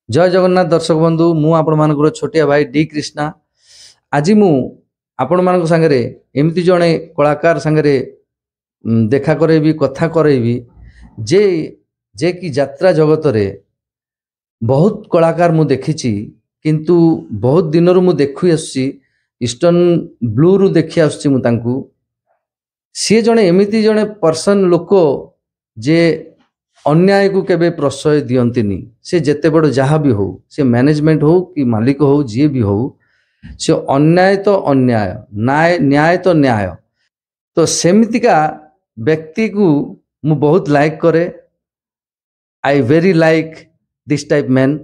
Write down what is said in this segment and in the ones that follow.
जय जगन्नाथ दर्शक बंधु मु आपण मानकर छोटिया भाई डी कृष्णा आज मु आपण मान सांगे एमती जड़े कलाकार सांगे देखा करेबी कथा करेबी जे जे कि यात्रा जगत रे बहुत कलाकार मु देखी किंतु बहुत दिन रु मु देखु आसुची ईस्टर्न ब्लू रु देखी आसुची मु तांकू सी जड़े एमती जड़े पर्सन लोक जे अन्याय को केबे प्रश्रय दियंतिनी से जेते बड़ जहाँ भी हो से मैनेजमेंट हो कि मालिक हो जी भी हो से अन्याय तो अन्याय न्याय न्याय तो न्याय तो सेमितिका व्यक्ति को मु बहुत लाइक करे I very like this type man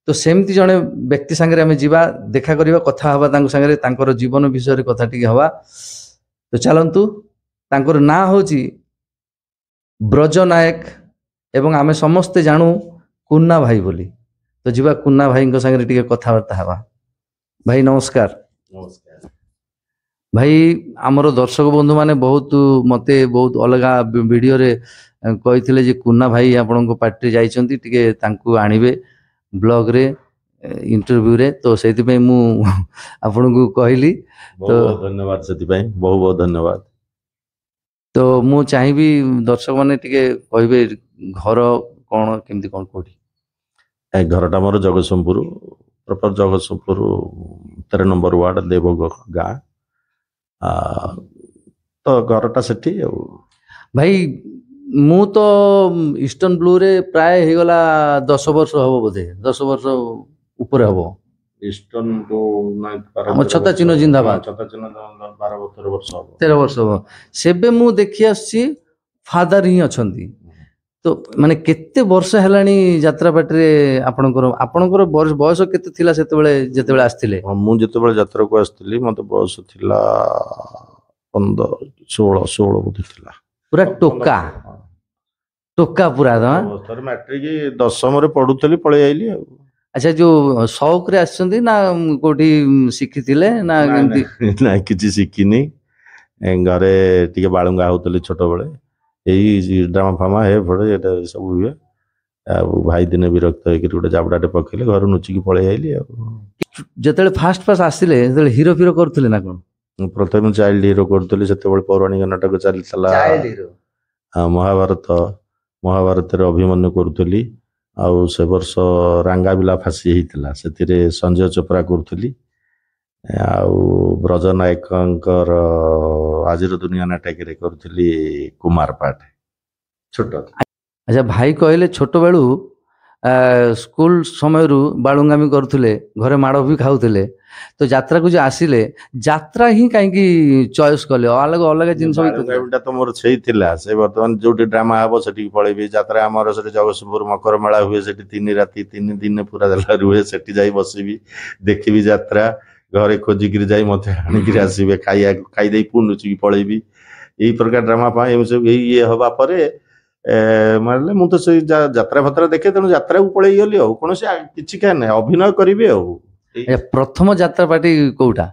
तो सेमती जड़े व्यक्ति सांगे आम जा देखा करवा कथा हवा सांगे तांकर जीवन विषय कथा टी हवा तो चलतु तांकर ना हूँ ब्रज नायक एवं आमे समस्ते जानू कुन्ना भाई बोली तो जीवा कुन्ना भाई संगे टिके कथबार्ता हवा। भाई नमस्कार। नमस्कार भाई आमर दर्शक बंधु माने बहुत मते बहुत अलग वीडियो रे कही जे कुन्ना भाई आपण पार्टी जाइछंती टिके तांकू आनिबे ब्लॉग रे इंटरव्यू रे तो सेति पे मु आपण को कहली तो धन्यवाद सेति पे बहुत बहुत धन्यवाद। तो मु चाहिबी दर्शक माने टिके कहबे घर कौन केमती कौन कोठी घरटा मोर Jagatsinghpur proper Jagatsinghpur 13 number ward देवग गाँ तो घरटा सेठी भाई मु तो ईस्टर्न ब्लू रे प्राय हे गला 10 वर्ष हबो बोधे 10 वर्ष ऊपर हबो ईस्टर्न को हम छता चिन्ह जिंदाबाद छता चिन्ह 12 वर्ष हबो 13 वर्ष हबो सेबे मु देखि आसी फादर ही अछंती तो माने केते वर्ष हेलानी यात्रा पार्टी आपणकर बयस केते थिला सेतेबेले जेतेबेले आस्थिले मु जेतेबेले यात्रा को आस्थिली मते बयस थिला 15 16 बुद्धि थिला पूरा टोका टोका पूरा सर मैट्रिक 10वीं रे पढुतली पळे आइली। अच्छा जो शौक रे आछंती ना कोठी शिखिथिले ना एमती ना किछि शिखिनी घरे टिके बाळुंगा होतली छोट बेले यही ड्रामा फामा हे फड़े ये सब हुए भाई दिने विरक्त होकर गोटे जाबड़ाटे पकेले घर नुचिकी पड़े आइली जेतेले फास्ट फास्ट आसिले जेतेले हीरो फिरो करथले ना कोन प्रथम चाइल्ड हीरो करथले सेतेबेले पौराणिक नाटक चलतला चाइल्ड हीरो महाभारत महाभारत रे अभिमन्यु करथली आउ से वर्ष रांगा बिला फांसी हेतिला सेतिरे संजय चोपड़ा करथली आउ ब्रज नायकर आजिर दुनिया नाटक रे करथली कुमार पाठ छोट। अच्छा भाई कहले छोट बेलू स्कूल समय रु बालुंगामी करथले घरे माड़ भी खाउथले तो यात्रा को जो आसिले यात्रा ही कहीं चॉइस कले अलग अलग जिनस बालुंगामीटा तो मोर छई थिला से वर्तमान जोटी ड्रामा हबो सेठी पळेबी यात्रा हमर से जगतसिंहपुर मकर मेला हुए सेठी 3 राती 3 दिन पूरा दला रुहे सेठी जाई बसिबी देखिबी यात्रा घरे खोजिकी जाई मते आनिकी आसबे खाई दे पुन नुचिकी पळेबी यही प्रकार ड्रामा पा ये हवा परे मारले मु तो से यात्रा फत्रा देखे तेणु यात्रा को पळेई गली हो कोन से किछि का नै अभिनय करिवे हो। प्रथम यात्रा पार्टी कोउटा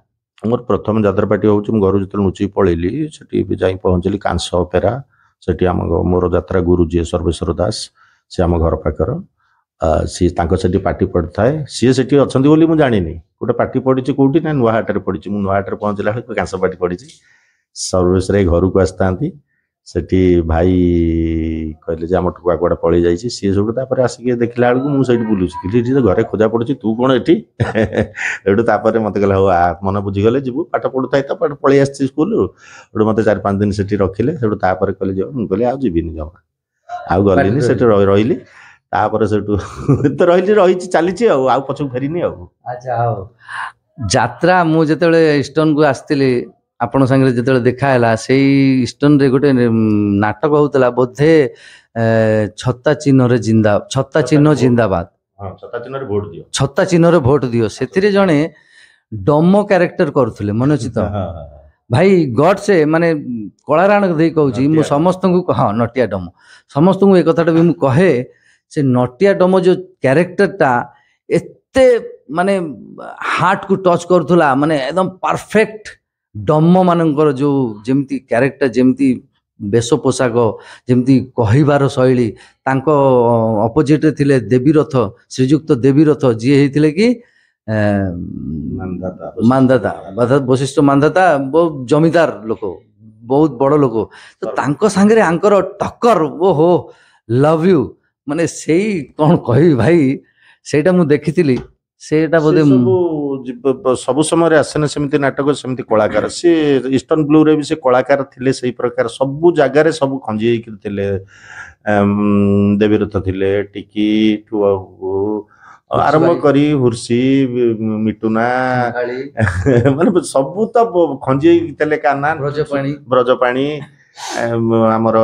मोर प्रथम यात्रा पार्टी होउछ मु घर जत नुची पळेली सेठी जाई पहुंचली कांस ऑपेरा सेठी हम मोर यात्रा गुरु जी सर्वेश्वर दास से हम घर पाकर सी से पार्टी पड़ता सी से अच्छा बोली मुझे जानी गोटे पार्टी पड़ी कौटी ना नुआहाट पड़ी नुआहाट पहुँचला कांस पार्टी पड़ी सर्वेश्वर घर को आसता सेठी भाई कहले आम टुआ कूड़ा पलि जाइए सी सब आसिक देखला बेलू मुझे बुलूँ घरे खोजा पड़ी तू कौन एटी एटू मत कहला हो मन बुझीगले जीव पाठ पढ़ुता तो पाठ पलि आस स्कूल मत 4-5 दिन से रखिले कहले जो मुझे आज जीवन जमा आउ गलिनी से रही तापर से तो रही चली आ पछक फेरीनी। अच्छा यात्रा मु जेतेबेले ईस्टर्न को आस्थिली आपण संगे जेतेबेले देखा हैला सेई ईस्टर्न रे गोटे नाटक होतला बोधे छत्ता चिन्ह रे जिंदाबाद छत्ता चिन्ह रे वोट दियो छत्ता चिन्ह रे वोट दियो सेतिरे जणे डमो कैरेक्टर करथुले मन अछि तो भाई गॉड से माने कलाराण दे कहूची मु समस्त को हां नटिया डमो समस्त को ए कथाटा भी मु कहे से नटिया डमो जो कैरेक्टर टा एते माने हार्ट को टच करथुला माने एकदम परफेक्ट डम मानकर जो जेमती कैरेक्टर जेमती ବେଶ ପୋଷାକ ଯେମିତି କହିବାର ଶୈଳୀ ତାଙ୍କ ଅପୋଜିଟରେ ଥିଲେ ଦେବୀରଥ ଶ୍ରୀଯୁକ୍ତ ଦେବୀରଥ ଯିଏ ହେଇଥିଲେ କି ମାନ୍ଧାତା ବଶିଷ୍ଠ ମାନ୍ଧାତା ବହୁତ ଜମିଦାର ଲୋକ ବହୁତ ବଡ଼ ଲୋକ ତ ତାଙ୍କ ସାଙ୍ଗରେ ଆଙ୍କର ଟକ୍କର ଓହୋ ଲଭ୍ ୟୁ ମାନେ ସେଇ କ'ଣ କହିବି ଭାଇ ସେଇଟା ମୁଁ ଦେଖିଥିଲି ସେଇଟା ବୋଧେ ସବୁ ସମୟରେ ଆସେନା ସେମିତି ନାଟକ ସେମିତି କଳାକାର ସେ ଇଷ୍ଟର୍ଣ୍ଣ ବ୍ଲୁରେ ବି ସେ କଳାକାର ଥିଲେ ସେଇ ପ୍ରକାର ସବୁ ଜାଗାରେ ସବୁ ଖଞ୍ଜି ହେଇକି ଥିଲେ ଦେବୀରଥ ଥିଲେ ଟିକି ଠୁ ଆରମ୍ଭ କରି ହୁର୍ସି ମିଟୁନା ମାନେ ସବୁ ତ ଖଞ୍ଜି ହେଇକି ଥିଲେ କାହ୍ନା ବ୍ରଜପାଣି ଆମର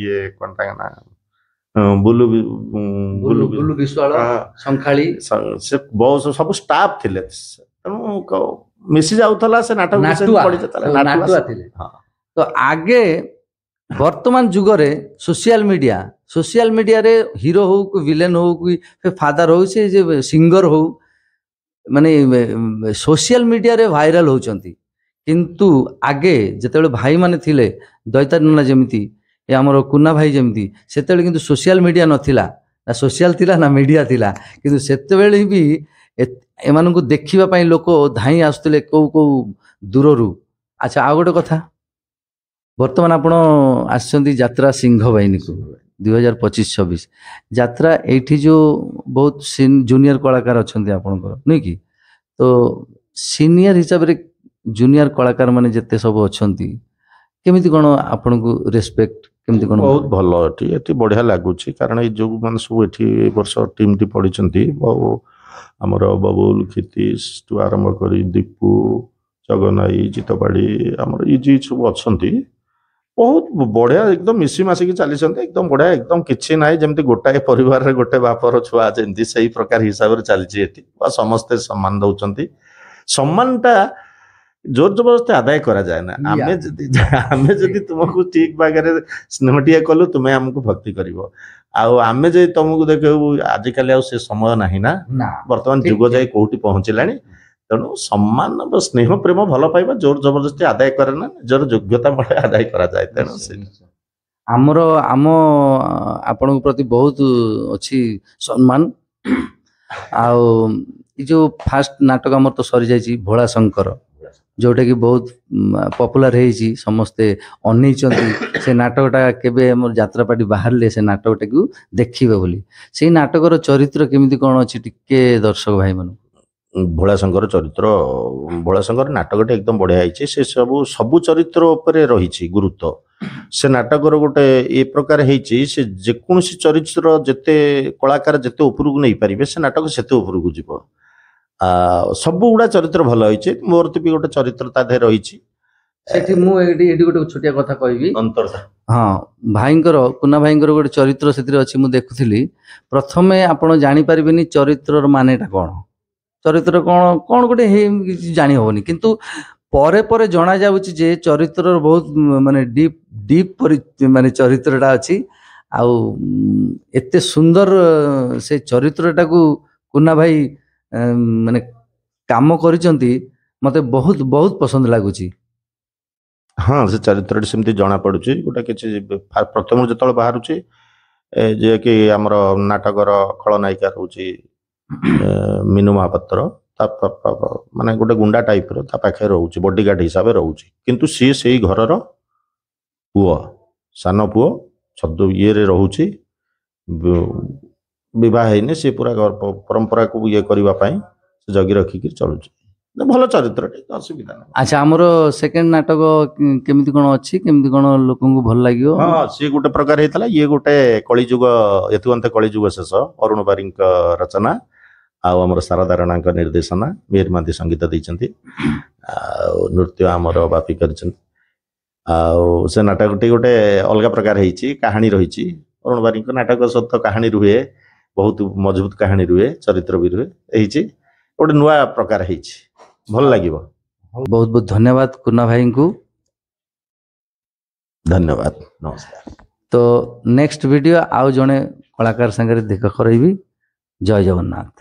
ଇଏ କ'ଣ ତାଙ୍କ ନା ବୁଲୁ ବିଶ୍ୱାଳ ଶଙ୍ଖାଳି ସେ ବହୁତ ସବୁ ଷ୍ଟାଫ୍ ଥିଲେ ତେଣୁ ମିଶି ଯାଉଥିଲା ସେ ନାଟକ ଥିଲେ ତ ଆଗେ ବର୍ତ୍ତମାନ ଯୁଗରେ ସୋସିଆଲ ମିଡ଼ିଆରେ ହିରୋ ହଉ କି ଭିଲେନ ହଉ କି ଫାଦର ହଉ ସେ ଯେ ସିଙ୍ଗର ହଉ ମାନେ ସୋସିଆଲ ମିଡ଼ିଆରେ ଭାଇରାଲ ହଉଛନ୍ତି କିନ୍ତୁ ଆଗେ ଯେତେବେଳେ ଭାଇମାନେ ଥିଲେ ଦୈତାରୀ ନନା ଯେମିତି ଏ ଆମର କୁନା ଭାଇ ଯେମିତି ସେତେବେଳେ କିନ୍ତୁ ସୋସିଆଲ ମିଡ଼ିଆ ନଥିଲା ନା ସୋସିଆଲ ଥିଲା ନା ମିଡ଼ିଆ ଥିଲା କିନ୍ତୁ ସେତେବେଳେ ବି ଏମାନଙ୍କୁ ଦେଖିବା ପାଇଁ ଲୋକ ଧାଇଁ ଆସୁଥିଲେ କୋଉ କୋଉ ଦୂରରୁ। ଆଚ୍ଛା ଆଉ ଗୋଟେ କଥା ବର୍ତ୍ତମାନ ଆପଣ ଆସିଛନ୍ତି ଯାତ୍ରା ସିଂହ ବାହିନୀକୁ 2025-26 ଯାତ୍ରା ଏଇଠି ଯେଉଁ ବହୁତ ଜୁନିୟର କଳାକାର ଅଛନ୍ତି ଆପଣଙ୍କର ନୁହେଁ କି ତ ସିନିୟର ହିସାବରେ ଜୁନିୟର କଳାକାର ମାନେ ଯେତେ ସବୁ ଅଛନ୍ତି କେମିତି କ'ଣ ଆପଣଙ୍କୁ ରେସ୍ପେକ୍ଟ କେମିତି କ'ଣ? ବହୁତ ଭଲ ଏଠି ବଢ଼ିଆ ଲାଗୁଛି କାରଣ ଏଇ ଯେଉଁମାନେ ସବୁ ଏଠି ଏ ବର୍ଷ ଟିମ୍ଟି ପଡ଼ିଛନ୍ତି ଆମର ବବୁଲ କ୍ଷିତୀଶଠୁ ଆରମ୍ଭ କରି ଦୀପୁ ଜଗନାଇ ଜିତପାଡ଼ି ଆମର ଏ ଯିଏ ସବୁ ଅଛନ୍ତି ବହୁତ ବଢ଼ିଆ ଏକଦମ ମିଶି ମାସିକି ଚାଲିଛନ୍ତି ଏକଦମ ବଢ଼ିଆ ଏକଦମ କିଛି ନାହିଁ ଯେମିତି ଗୋଟାଏ ପରିବାରରେ ଗୋଟେ ବାପର ଛୁଆ ଯେମିତି ସେଇ ପ୍ରକାର ହିସାବରେ ଚାଲିଛି ଏଠି ସମସ୍ତେ ସମ୍ମାନ ଦେଉଛନ୍ତି ସମ୍ମାନଟା ଜୋର ଜବରଦସ୍ତି ଆଦାୟ କରାଯାଏ ନା ଆମେ ଯଦି ତୁମକୁ ଠିକ ବାଗରେ ସ୍ନେହଟିଏ କଲୁ ତୁମେ ଆମକୁ ଭକ୍ତି କରିବ ଆଉ ଆମେ ଯଦି ତମକୁ ଦେଖିବୁ ଆଜିକାଲି ଆଉ ସେ ସମୟ ନାହିଁ ନା ବର୍ତ୍ତମାନ ଯୁଗ ଯାଇ କୋଉଠି ପହଞ୍ଚିଲାଣି ତେଣୁ ସମ୍ମାନ ସ୍ନେହ ପ୍ରେମ ଭଲ ପାଇବା ଜୋର ଜବରଦସ୍ତି ଆଦାୟ କରେ ନା ନିଜର ଯୋଗ୍ୟତା ବଳେ ଆଦାୟ କରାଯାଏ ତେଣୁ ଆମ ଆପଣଙ୍କ ପ୍ରତି ବହୁତ ଅଛି ସମ୍ମାନ ଆଉ ଏ ଯୋଉ ଫାଷ୍ଟ ନାଟକ ଆମର ତ ସରିଯାଇଛି ଭୋଳା ଶଙ୍କର ଯୋଉଟାକି ବହୁତ ପପୁଲାର ହେଇଛି ସମସ୍ତେ ଅନେଇଛନ୍ତି ସେ ନାଟକଟା କେବେ ଆମର ଯାତ୍ରାପାଟି ବାହାରିଲେ ସେ ନାଟକଟାକୁ ଦେଖିବେ ବୋଲି ସେଇ ନାଟକର ଚରିତ୍ର କେମିତି କ'ଣ ଅଛି ଟିକେ ଦର୍ଶକ ଭାଇମାନଙ୍କୁ ଭୋଳାଶଙ୍କର ଚରିତ୍ର ଭୋଳାଶଙ୍କର ନାଟକଟା ଏକଦମ ବଢ଼ିଆ ହେଇଛି ସେ ସବୁ ଚରିତ୍ର ଉପରେ ରହିଛି ଗୁରୁତ୍ୱ ସେ ନାଟକର ଗୋଟେ ଏ ପ୍ରକାର ହେଇଛି ସେ ଯେକୌଣସି ଚରିତ୍ର ଯେତେ କଳାକାର ଯେତେ ଉପରକୁ ନେଇପାରିବେ ସେ ନାଟକ ସେତେ ଉପରକୁ ଯିବ ସବୁ ଗୁଡ଼ା ଚରିତ୍ର ଭଲ ହେଇଛି ମୋର ତ ବି ଗୋଟେ ଚରିତ୍ର ତା ଦେହରେ ରହିଛି ସେଠି ମୁଁ ଏଇଠି ଗୋଟେ ଛୋଟିଆ କଥା କହିବି ହଁ ଭାଇଙ୍କର କୁନା ଭାଇଙ୍କର ଗୋଟେ ଚରିତ୍ର ସେଥିରେ ଅଛି ମୁଁ ଦେଖୁଥିଲି ପ୍ରଥମେ ଆପଣ ଜାଣିପାରିବେନି ଚରିତ୍ରର ମାନେଟା କ'ଣ ଚରିତ୍ର କ'ଣ ଗୋଟେ ଜାଣି ହବନି କିନ୍ତୁ ପରେ ପରେ ଜଣା ଯାଉଛି ଯେ ଚରିତ୍ରର ବହୁତ ମାନେ ଡିପ୍ ମାନେ ଚରିତ୍ରଟା ଅଛି ଆଉ ଏତେ ସୁନ୍ଦର ସେ ଚରିତ୍ରଟାକୁ କୁନା ଭାଇ ମାନେ କାମ କରିଛନ୍ତି ମତେ ବହୁତ ବହୁତ ପସନ୍ଦ ଲାଗୁଛି। ହଁ ସେ ଚରିତ୍ରଟି ସେମିତି ଜଣା ପଡୁଛି ଗୋଟେ କିଛି ପ୍ରଥମରୁ ଯେତେବେଳେ ବାହାରୁଛି ଯିଏକି ଆମର ନାଟକର ଖଳନାୟିକା ରହୁଛି ମିନୁ ମହାପାତ୍ର ମାନେ ଗୋଟେ ଗୁଣ୍ଡା ଟାଇପର ତା ପାଖରେ ରହୁଛି ବଡିଗାର୍ଡ ହିସାବରେ ରହୁଛି କିନ୍ତୁ ସିଏ ସେଇ ଘରର ପୁଅ ସାନ ପୁଅ ଇଏରେ ରହୁଛି ବିବାହ ହେଇନି ସେ ପୁରା ପରମ୍ପରାକୁ ଇଏ କରିବା ପାଇଁ ସେ ଜଗି ରଖିକି ଚଳୁଛି ଭଲ ଚରିତ୍ର ଅସୁବିଧା ନାହିଁ। ଆଚ୍ଛା ଆମର ସେକେଣ୍ଡ ନାଟକ କେମିତି କ'ଣ ଅଛି କେମିତି କ'ଣ ଲୋକଙ୍କୁ ଭଲ ଲାଗିବ? ହଁ ସିଏ ଗୋଟେ ପ୍ରକାର ହେଇଥିଲା ଇଏ ଗୋଟେ କଳିଯୁଗ ଏଥୁଅନ୍ତେ କଳିଯୁଗ ଶେଷ ଅରୁଣ ବାରିଙ୍କ ରଚନା ଆଉ ଆମର ଶାରଦା ରାଣାଙ୍କ ନିର୍ଦ୍ଦେଶନା ମିହିର ମହାନ୍ତି ସଙ୍ଗୀତ ଦେଇଛନ୍ତି ଆଉ ନୃତ୍ୟ ଆମର ବାପି କରିଛନ୍ତି ଆଉ ସେ ନାଟକଟି ଗୋଟେ ଅଲଗା ପ୍ରକାର ହେଇଛି କାହାଣୀ ରହିଛି ଅରୁଣ ବାରିଙ୍କ ନାଟକ ସତ କାହାଣୀ ରୁହେ ବହୁତ ମଜବୁତ କାହାଣୀ ରୁହେ ଚରିତ୍ର ବି ରୁହେ ହେଇଛି ଗୋଟେ ନୂଆ ପ୍ରକାର ହେଇଛି ଭଲ ଲାଗିବ। ବହୁତ ବହୁତ ଧନ୍ୟବାଦ କୁନା ଭାଇଙ୍କୁ ଧନ୍ୟବାଦ ନମସ୍କାର। ତ ନେକ୍ସଟ ଭିଡ଼ିଓ ଆଉ ଜଣେ କଳାକାର ସାଙ୍ଗରେ ଦେଖା କରାଇବି। ଜୟ ଜଗନ୍ନାଥ।